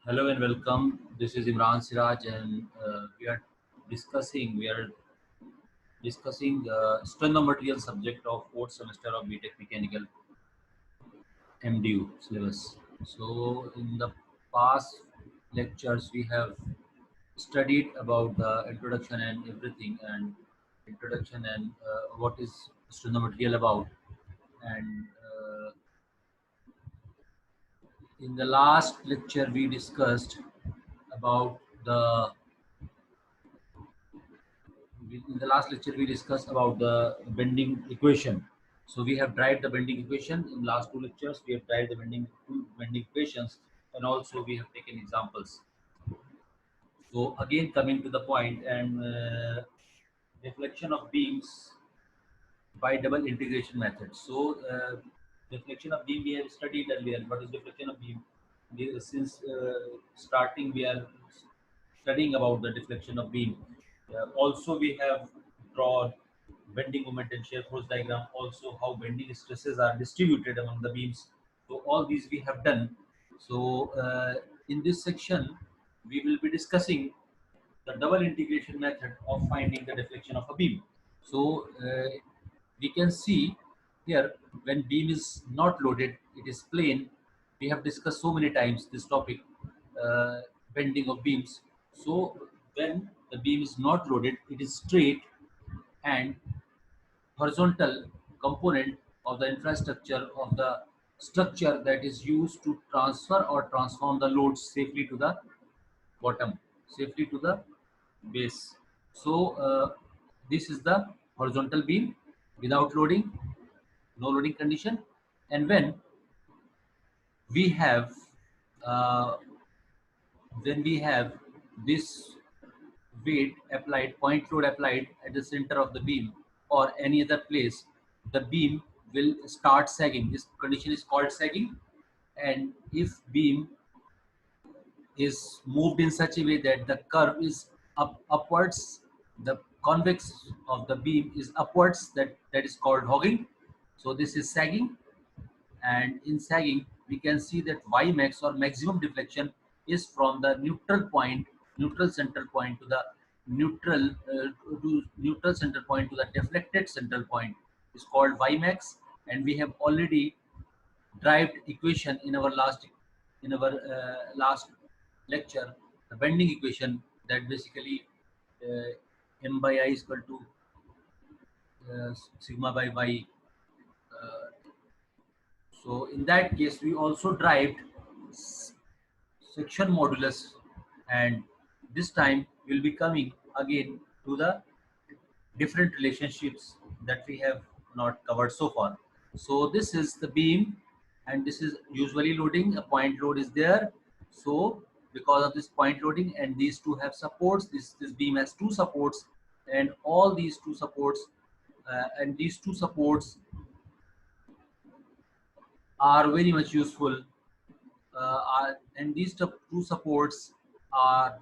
Hello and welcome. This is Imran Siraj, and we are discussing strength of material subject of fourth semester of BTech Mechanical MDU syllabus. So, in the past lectures, we have studied about the introduction and everything, and introduction and what is strength of material about. And in the last lecture, we discussed about the in the last lecture we discussed about the bending equation. So we have derived the bending equation in last two lectures. We have derived the bending equations, and also we have taken examples. So again, coming to the point, and deflection of beams by double integration method. So deflection of beam we have studied earlier. What is deflection of beam? Since starting we are studying about the deflection of beam. Also we have drawn bending moment and shear force diagram. Also how bending stresses are distributed among the beams. So all these we have done. So in this section we will be discussing the double integration method of finding the deflection of a beam. So we can see here when beam is not loaded, it is plain. We have discussed so many times this topic, uh, bending of beams. So when the beam is not loaded, it is straight and horizontal component of the infrastructure of the structure that is used to transfer or transform the loads safely to the bottom, safely to the base. So this is the horizontal beam without loading, no loading condition. And we have uh, when we have this weight applied, point load applied at the center of the beam or any other place, the beam will start sagging. This condition is called sagging. And if beam is moved in such a way that the curve is upwards, the convex of the beam is upwards, that is called hogging. So this is sagging, and in sagging we can see that y max or maximum deflection is from the neutral center point to the neutral neutral center point to the deflected central point is called y max. And we have already derived equation in our last lecture, the bending equation, that basically uh, m by I is equal to sigma by y. Uh, so in that case, we also derived section modulus, and this time we'll be coming again to the different relationships that we have not covered so far. So this is the beam, and this is usually loading. A point load is there. So because of this point loading, and these two have supports, this beam has two supports, and all these two supports and these two supports are very much useful. And these two supports are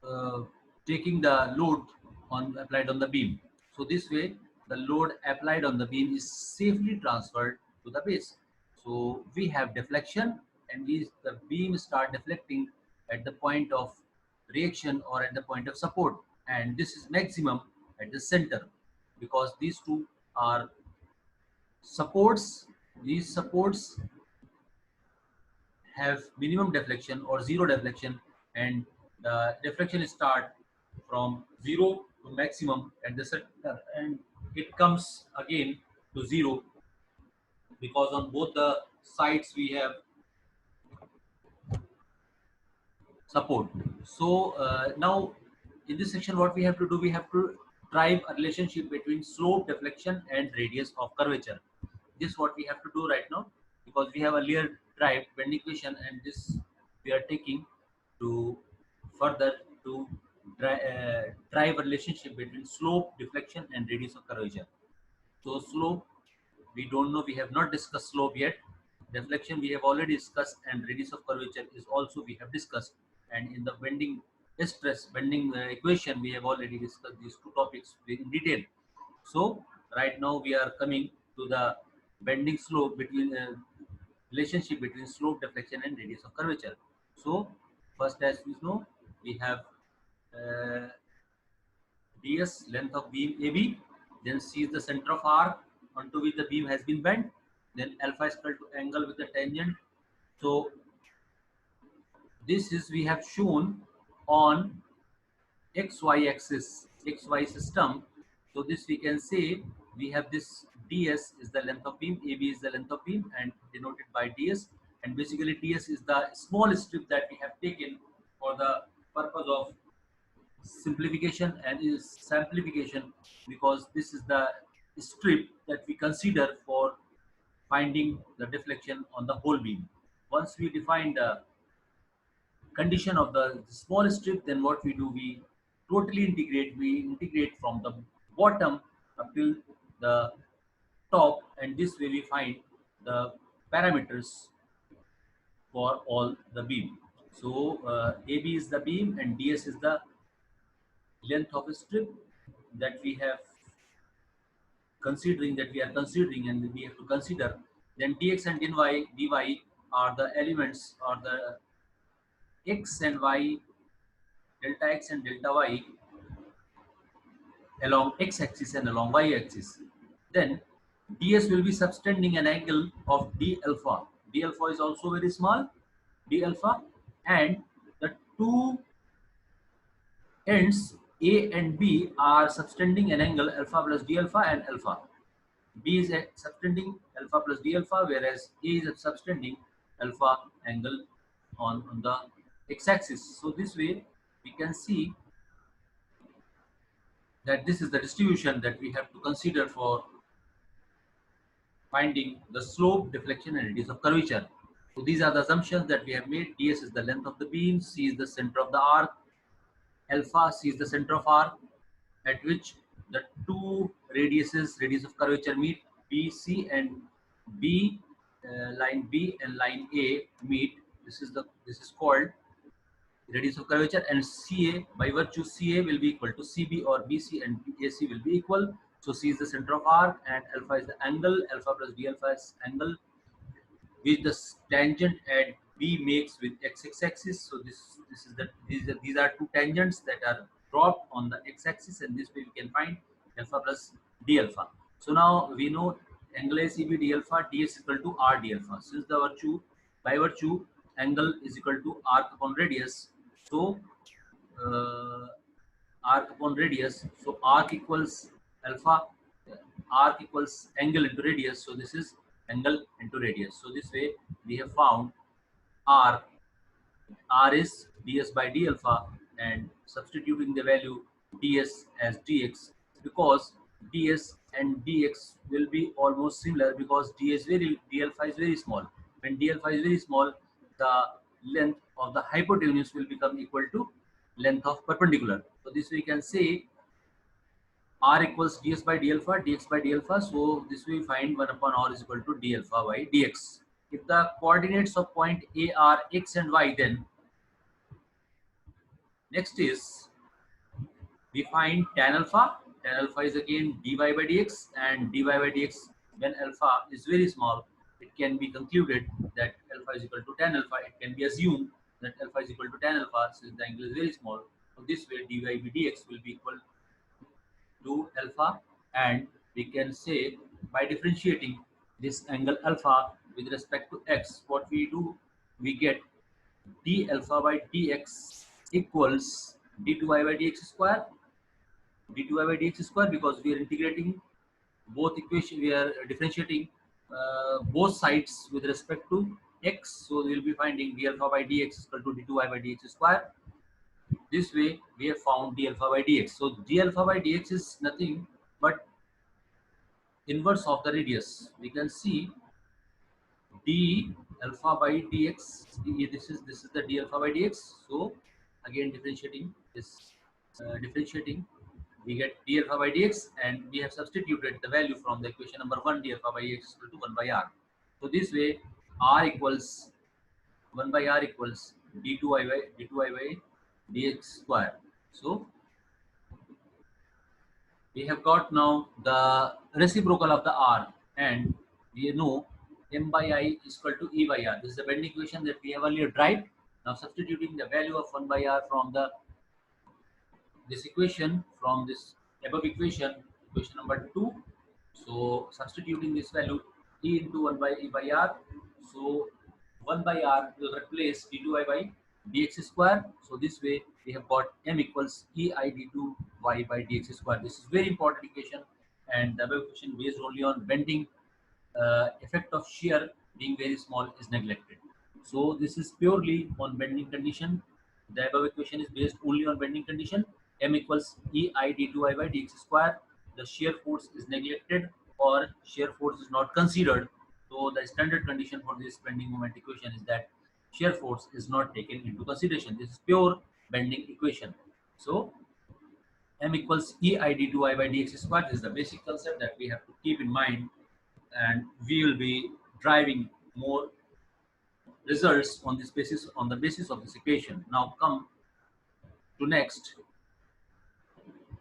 uh, taking the load on applied on the beam. So this way, the load applied on the beam is safely transferred to the base. So we have deflection, and the beam start deflecting at the point of reaction or at the point of support, and this is maximum at the center because these two are supports. These supports have minimum deflection or zero deflection, and the deflection start from zero to maximum at the center, and it comes again to zero because on both the sides we have support. So now in this section what we have to do, we have to drive a relationship between slope, deflection and radius of curvature. This is what we have to do right now, because we have earlier drive bending equation, and this we are taking to further to drive a relationship between slope, deflection and radius of curvature. So slope, we don't know, we have not discussed slope yet. Deflection we have already discussed, and radius of curvature is also we have discussed. And in the bending stress bending equation, we have already discussed these two topics in detail. So right now we are coming to the bending slope between relationship between slope, deflection, and radius of curvature. So first, as we know, we have uh, ds, length of beam AB, then C is the center of arc onto which the beam has been bent, then alpha is equal to angle with the tangent. So this is we have shown on xy axis, xy system. So this we can say we have this ds is the length of beam, AB is the length of beam and denoted by ds, and basically ds is the small strip that we have taken for the purpose of simplification and is simplification, because this is the strip that we consider for finding the deflection on the whole beam. Once we define the condition of the small strip, then what we do, we integrate from the bottom up till the top, and this way we find the parameters for all the beam. So AB is the beam and DS is the length of a strip that we have considering, that we are considering and we have to consider. Then dx and dy are the elements, or the x and y, delta x and delta y along x-axis and along y-axis. Then ds will be subtending an angle of d alpha. D alpha is also very small, d alpha, and the two ends A and B are subtending an angle alpha plus d alpha and alpha. B is subtending alpha plus d alpha, whereas A is subtending alpha angle on the x-axis. So this way we can see that this is the distribution that we have to consider for finding the slope, deflection, and radius of curvature. So these are the assumptions that we have made. ds is the length of the beam, c is the center of the arc, alpha, c is the center of arc, at which the two radiuses, radius of curvature meet, BC and B, line B and line A meet. This is called radius of curvature, and CA, by virtue CA will be equal to CB, or BC and AC will be equal. So C is the center of arc and alpha is the angle, alpha plus d alpha is angle which the tangent at B makes with x-axis. So this is the these are two tangents that are dropped on the x-axis, and this way we can find alpha plus d alpha. So now we know angle ACB d alpha, ds is equal to r d alpha. Since the virtue, by virtue, angle is equal to arc upon radius. So uh, arc upon radius. So arc equals alpha, arc equals angle into radius. So this is angle into radius. So this way we have found r. R is ds by d alpha, and substituting the value ds as dx, because ds and dx will be almost similar, because d alpha is very small. When d alpha is very small, the length of the hypotenuse will become equal to length of perpendicular. So this we can say r equals ds by d alpha, dx by d alpha. So this we find 1 upon r is equal to d alpha by dx. If the coordinates of point A are x and y, then next is we find tan alpha. Tan alpha is again dy by dx, and dy by dx, when alpha is very small, it can be concluded that alpha is equal to tan alpha. It can be assumed that alpha is equal to tan alpha since the angle is very small. So this way dy by dx will be equal to alpha, and we can say by differentiating this angle alpha with respect to x, what we do, we get d alpha by dx equals d2y by dx square, d2y by dx square, because we are integrating both equation, we are differentiating both sides with respect to x. So we will be finding d alpha by dx equal to d2y by dx square. This way we have found d alpha by dx. So d alpha by dx is nothing but inverse of the radius. We can see d alpha by dx. This is the d alpha by dx. So again differentiating this, we get d alpha by dx, and we have substituted the value from the equation number 1, d alpha by dx is equal to 1 by r. So this way r equals 1 by r equals d2y by dx square. So we have got now the reciprocal of the r, and we know M by I is equal to E by R. This is the bending equation that we have earlier derived. Now substituting the value of 1 by R from the this equation from this above equation, equation number 2. So substituting this value d into 1 by e by r. So 1 by r will replace d2y by dx square. So this way we have got m equals ei d2y by dx square. This is very important equation, and the above equation based only on bending effect of shear being very small is neglected. So this is purely on bending condition. The above equation is based only on bending condition. M equals ei d2i by dx square. The shear force is neglected or shear force is not considered. So the standard condition for this bending moment equation is that shear force is not taken into consideration. This is pure bending equation. So M equals ei d2i by dx square. This is the basic concept that we have to keep in mind, and we will be driving more results on this basis, on the basis of this equation. Now come to next,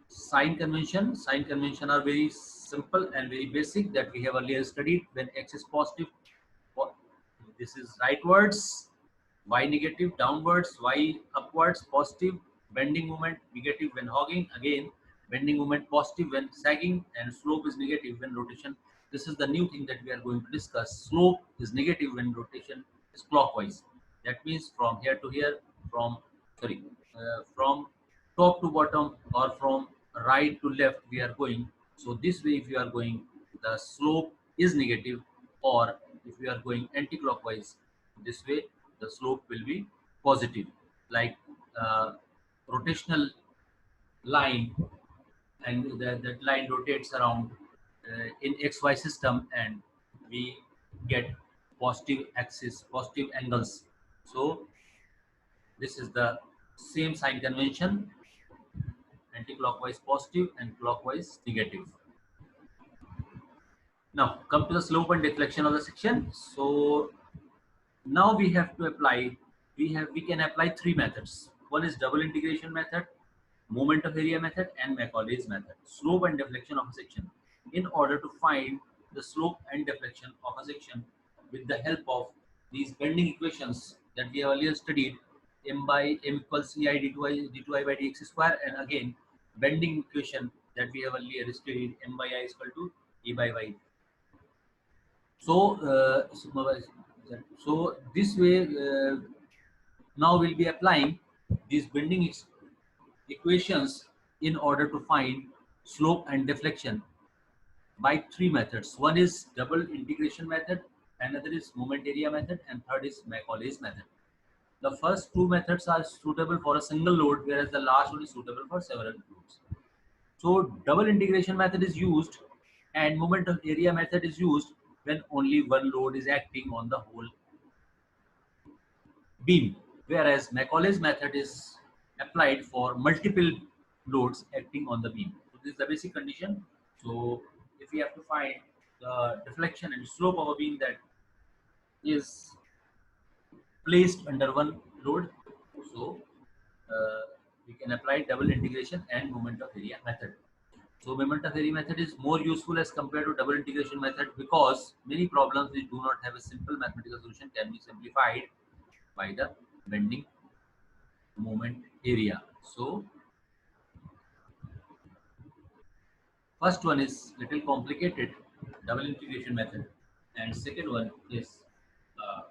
sign convention. Sign convention are very simple and very basic that we have earlier studied. When x is positive, this is rightwards, y negative, downwards, y upwards, positive, bending moment negative when hogging, again bending moment positive when sagging, and slope is negative when rotation. This is the new thing that we are going to discuss. Slope is negative when rotation is clockwise. That means from here to here, from from top to bottom or from right to left we are going. So this way if you are going, the slope is negative, or if we are going anti-clockwise, this way the slope will be positive, like uh, rotational line, and that line rotates around in xy system, and we get positive axis, positive angles. So this is the same sign convention, anti-clockwise positive and clockwise negative. Now come to the slope and deflection of the section. So now we have to apply, we can apply three methods. One is double integration method, moment of area method, and Macaulay's method. Slope and deflection of a section. In order to find the slope and deflection of a section with the help of these bending equations that we have earlier studied, m by m equals ci d2i by dx square, and again bending equation that we have earlier studied, m by I is equal to e by y. So, so this way, now we'll be applying these bending equations in order to find slope and deflection by three methods. One is double integration method, another is moment area method, and third is Macaulay's method. The first two methods are suitable for a single load, whereas the last one is suitable for several loads. So double integration method is used and moment of area method is used when only one load is acting on the whole beam, whereas Macaulay's method is applied for multiple loads acting on the beam. So this is the basic condition. So if we have to find the deflection and slope of a beam that is placed under one load, so we can apply double integration and moment of area method. So moment of area method is more useful as compared to double integration method, because many problems which do not have a simple mathematical solution can be simplified by the bending moment area. So first one is little complicated, double integration method, and second one is uh,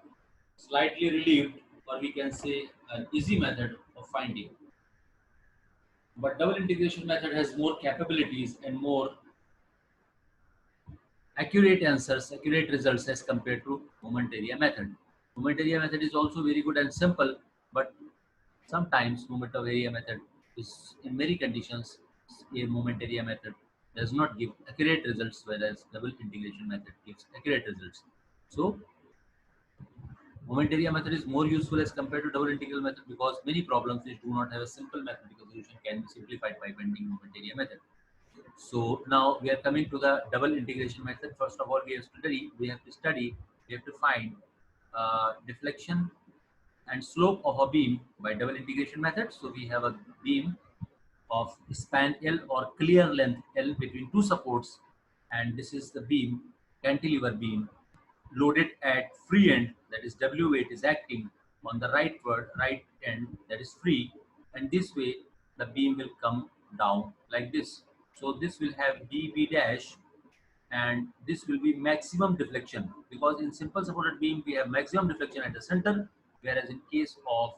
slightly relieved, or we can say an easy method of finding. But double integration method has more capabilities and more accurate answers, accurate results as compared to moment area method. Moment area method is also very good and simple, but sometimes moment of area method is, in many conditions, a moment area method does not give accurate results, whereas double integration method gives accurate results. So moment area method is more useful as compared to double integral method, because many problems which do not have a simple mathematical solution can be simplified by bending moment area method. So now we are coming to the double integration method. First of all, we have to study, we have to find deflection and slope of a beam by double integration method. So we have a beam of span L or clear length L between two supports, and this is the beam, cantilever beam, loaded at free end, that is W weight is acting on the right end, that is free, and this way the beam will come down like this. So this will have dB dash, and this will be maximum deflection, because in simple supported beam we have maximum deflection at the center, whereas in case of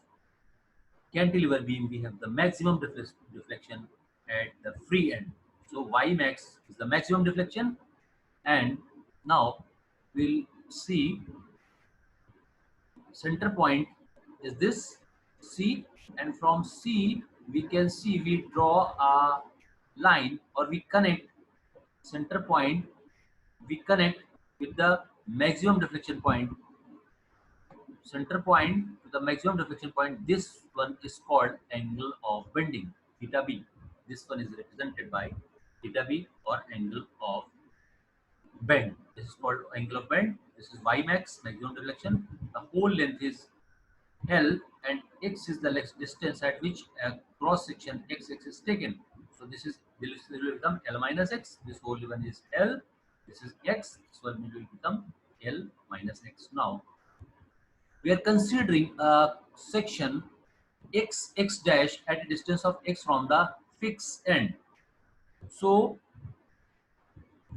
cantilever beam we have the maximum deflection at the free end. So Y max is the maximum deflection, and now we'll see center point is this C, and from C we can see we draw a line, or we connect center point, we connect with the maximum deflection point, center point to the maximum deflection point. This one is called angle of bending, theta b. This one is represented by theta b, or angle of bend. This is called angle of bend. This is Y max, maximum deflection. The whole length is L, and X is the distance at which a cross section XX is taken. So this will become L minus X. This whole one is L. This is X. This one will become L minus X. Now we are considering a section X dash at a distance of X from the fixed end. So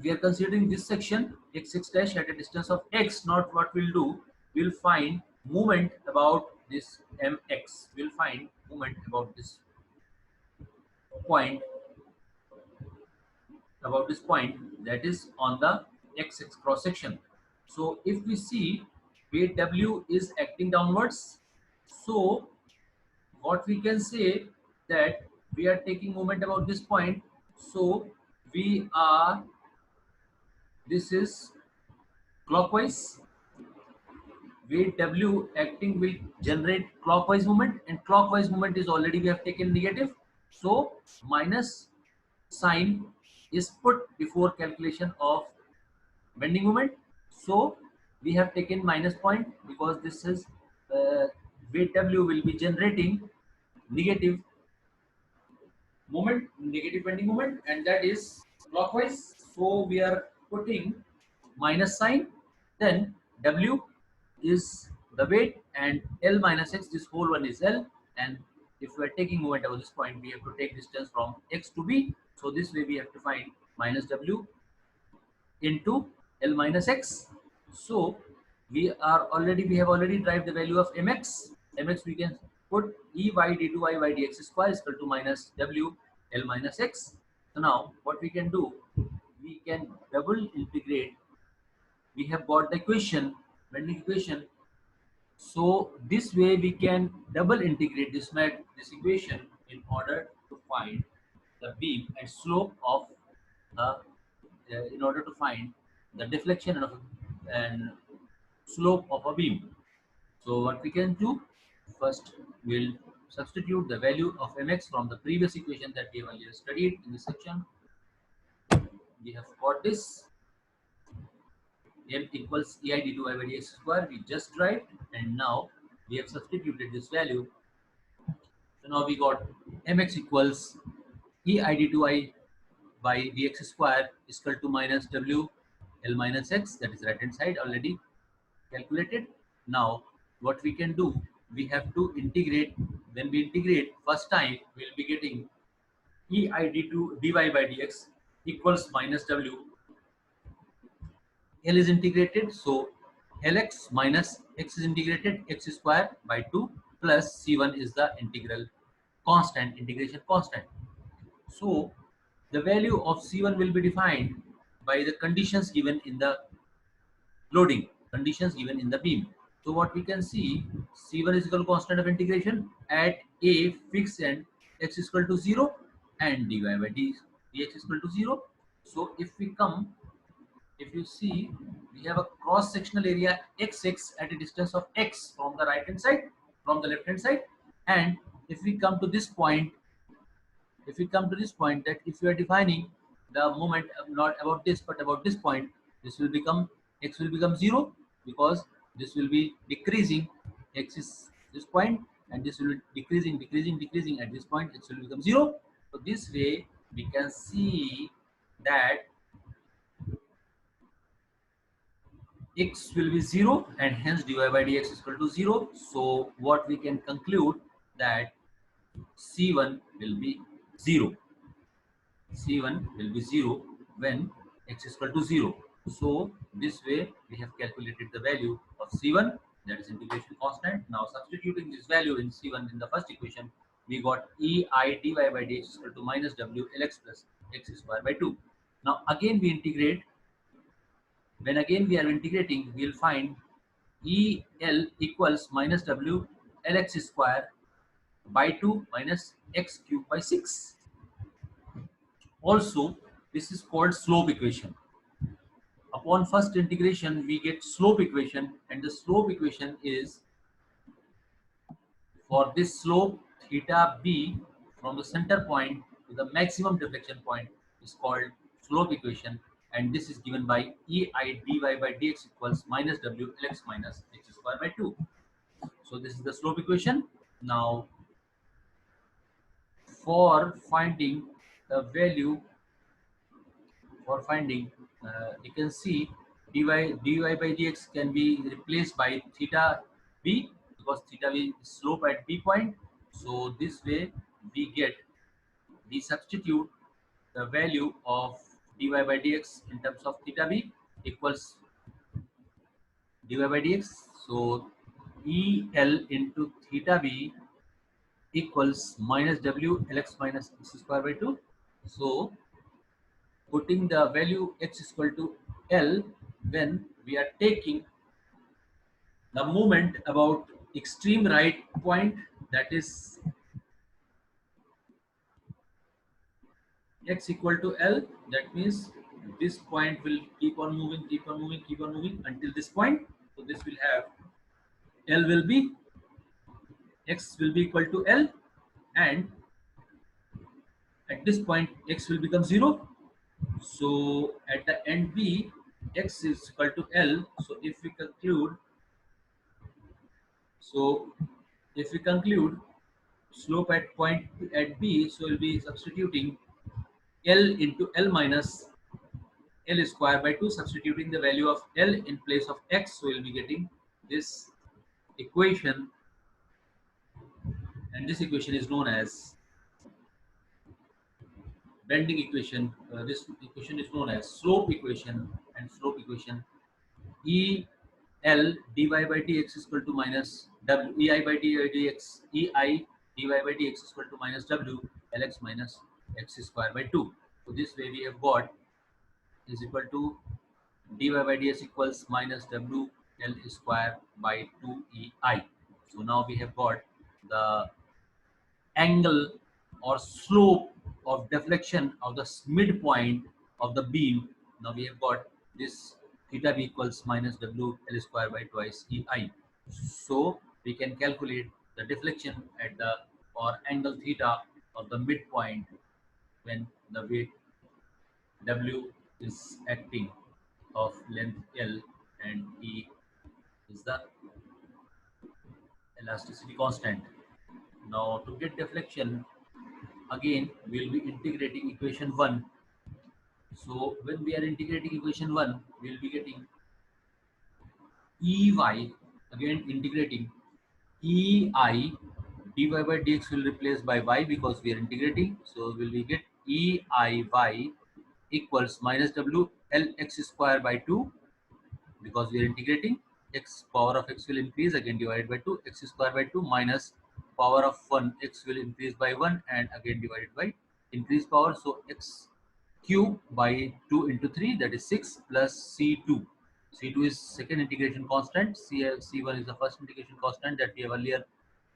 we are considering this section X dash at a distance of X. Not what we'll do, we'll find moment about this MX. We'll find moment about this point, that is on the XX cross section. So if we see weight W is acting downwards, so what we can say that we are taking moment about this point. So this is clockwise. Weight W acting will generate clockwise movement, and clockwise movement is already we have taken negative. So minus sign is put before calculation of bending moment. So we have taken minus point, because this is weight W will be generating negative moment, negative bending moment, and that is clockwise. So we are putting minus sign, then W is the weight, and L minus X, this whole one is L, and if we are taking moment over this point, we have to take distance from X to B. So this way we have to find minus W into L minus X. So we have already derived the value of Mx. Mx we can put E y d2y by dx square is equal to minus W L minus X. So now what we can do, we can double integrate. We have got the equation, bending equation. So this way we can double integrate this equation in order to find the beam and slope of the in order to find the deflection and slope of a beam. So what we can do, first we'll substitute the value of mx from the previous equation that we have earlier studied in this section. We have got this m equals ei d2y by dx square, we just derived, and now we have substituted this value. So now we got mx equals ei d2y by dx square is equal to minus w L minus x, that is right hand side already calculated. Now what we can do, we have to integrate. When we integrate first time, we will be getting eid2 dy by dx equals minus w. L is integrated, so Lx minus x is integrated, x square by 2 plus c1 is the integral constant, integration constant. So the value of c1 will be defined by the conditions given in the loading, conditions given in the beam. So what we can see, c1 is equal to constant of integration at a fixed end, x is equal to 0 and dy by dx is equal to 0. So if you see, we have a cross sectional area xx at a distance of x from the right hand side, from the left hand side, and if we come to this point, that if you are defining the moment not about this but about this point, this will become x will become 0, because this will be decreasing. X is this point, and this will be decreasing at this point, it will become 0. So this way we can see that x will be 0 and hence dy by dx is equal to 0. So what we can conclude that C1 will be 0. C1 will be 0 when x is equal to 0. So this way we have calculated the value of C1, that is integration constant. Now substituting this value in C1 in the first equation, we got EI dy by dx is equal to minus W Lx plus x square by 2. Now again we integrate. When again we are integrating, we will find EL equals minus W Lx square by 2 minus x cube by 6. Also, this is called slope equation. Upon first integration, we get slope equation, and the slope equation is for this slope theta b from the center point to the maximum deflection point is called slope equation, and this is given by ei dy by dx equals minus w lx minus x square by 2. So this is the slope equation. Now for finding the value, you can see dy by dx can be replaced by theta b because theta b is slope at b point. So this way we substitute the value of dy by dx in terms of theta b equals dy by dx. So el into theta b equals minus w lx minus x square by 2. So putting the value x is equal to L when we are taking the moment about extreme right point, that is x equal to L, that means this point will keep on moving, keep on moving, keep on moving until this point. So this will have L will be x will be equal to L, and at this point x will become 0. So at the end B x is equal to L. So if we conclude slope at point at B, so we'll be substituting L into L minus L square by 2, substituting the value of L in place of x. So we'll be getting this equation, and this equation is known as bending equation. This equation is known as slope equation, and slope equation E L dy by dx is equal to minus W ei by dx ei dy by dx is equal to minus W Lx minus x square by 2. So this way we have got is equal to dy by dx equals minus W L square by 2 ei. So now we have got the angle or slope of deflection of the midpoint of the beam. Now we have got this theta b equals minus W L square by twice ei. So we can calculate the deflection at the or angle theta of the midpoint when the weight W is acting of length L and E is the elasticity constant. Now to get deflection, again we will be integrating equation 1. So when we are integrating equation 1, we will be getting Ey, again integrating Ei dy by dx will replace by y because we are integrating. So will we get Eiy equals minus W Lx square by 2 because we are integrating. X power of x will increase, again divided by 2, x square by 2 minus power of 1, x will increase by 1 and again divided by increased power. So x cube by 2 into 3, that is 6 plus C2. C2 is second integration constant. C1 is the first integration constant that we have earlier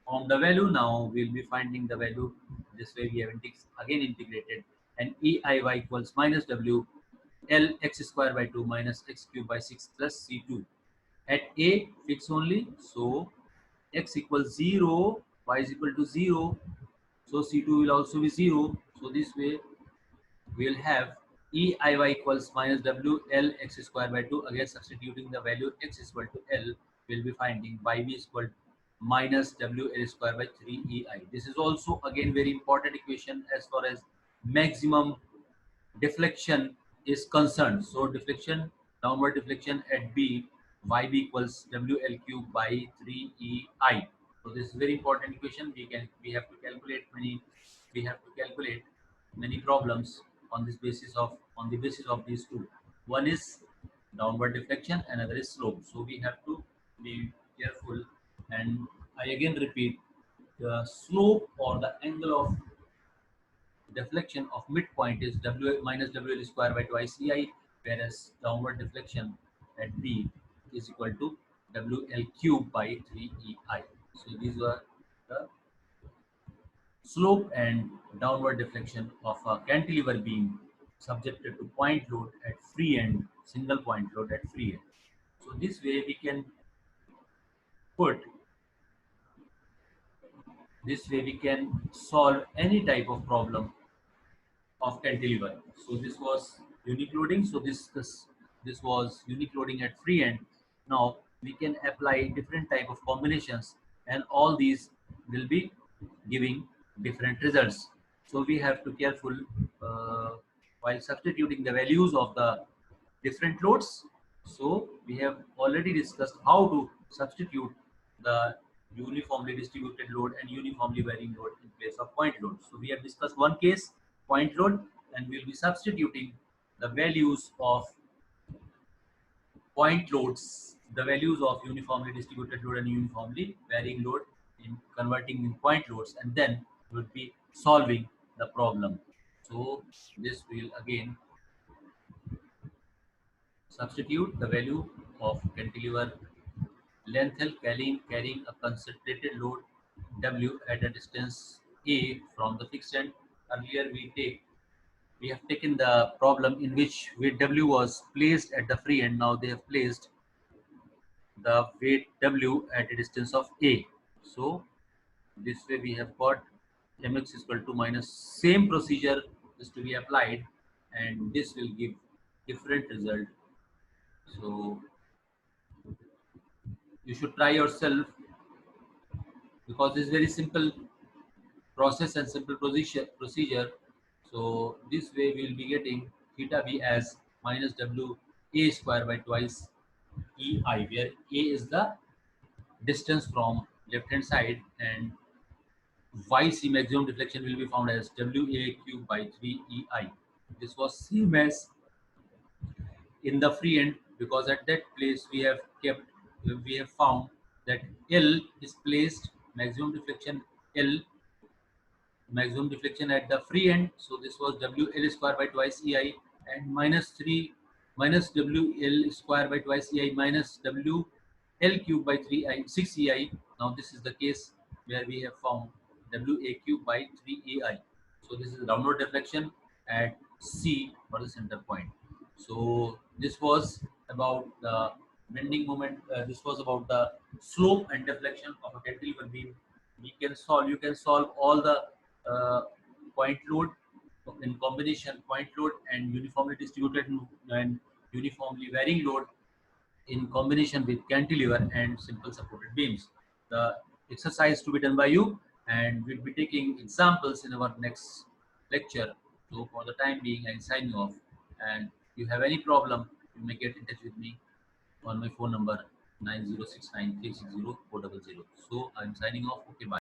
found the value. Now we will be finding the value. This way we have again integrated, and Eiy equals minus W L x square by 2 minus x cube by 6 plus C2. At A fix only, so x equals 0, y is equal to 0, so C2 will also be 0. So this way we will have Eiy equals minus W L x square by 2. Again substituting the value x is equal to L, we will be finding yb is equal to minus W L square by 3 Ei. This is also again very important equation as far as maximum deflection is concerned. So deflection, downward deflection at B yb equals wl cube by 3ei. So this is very important equation. We have to calculate many problems on this basis of on the basis of these two. One is downward deflection, another is slope. So we have to be careful. And I again repeat, the slope or the angle of deflection of midpoint is w minus wl square by twice ei, whereas downward deflection at b is equal to wl cube by 3ei. So these were the slope and downward deflection of a cantilever beam subjected to point load at free end, single point load at free end. So this way put we can solve any type of problem of cantilever. So this was unique loading. So this was unique loading at free end. Now we can apply different type of combinations, and all these will be giving different results. So we have to careful uh, while substituting the values of the different loads. So we have already discussed how to substitute the uniformly distributed load and uniformly varying load in place of point load. So we have discussed one case, point load, and we will be substituting the values of point loads, the values of uniformly distributed load and uniformly varying load in converting in point loads, and then we will be solving the problem. So this will again substitute the value of cantilever length L carrying a concentrated load W at a distance A from the fixed end. Earlier we have taken the problem in which weight W was placed at the free end. Now they have placed the weight W at a distance of A. So this way we have got mx is equal to minus, same procedure is to be applied, and this will give different result. So you should try yourself, because this is very simple process and simple procedure. So this way we will be getting theta b as minus w a square by twice ei, where a is the distance from left hand side, and yc maximum deflection will be found as wa cube by 3 ei. This was same as in the free end, because at that place we have found that L is placed maximum deflection at the free end. So this was WL square by twice EI, and minus 3 minus WL square by twice EI minus WL cube by 3 I 6 EI. Now this is the case where we have found WA cube by 3 EI. So this is downward deflection at C for the center point. So this was about the bending moment. This was about the slope and deflection of a cantilever beam. You can solve all the uh, point load in combination, point load and uniformly distributed and uniformly varying load in combination with cantilever and simple supported beams. The exercise to be done by you, and we'll be taking examples in our next lecture. So for the time being, I sign you off. And if you have any problem, you may get in touch with me on my phone number 9069360400. So I'm signing off. Okay, bye.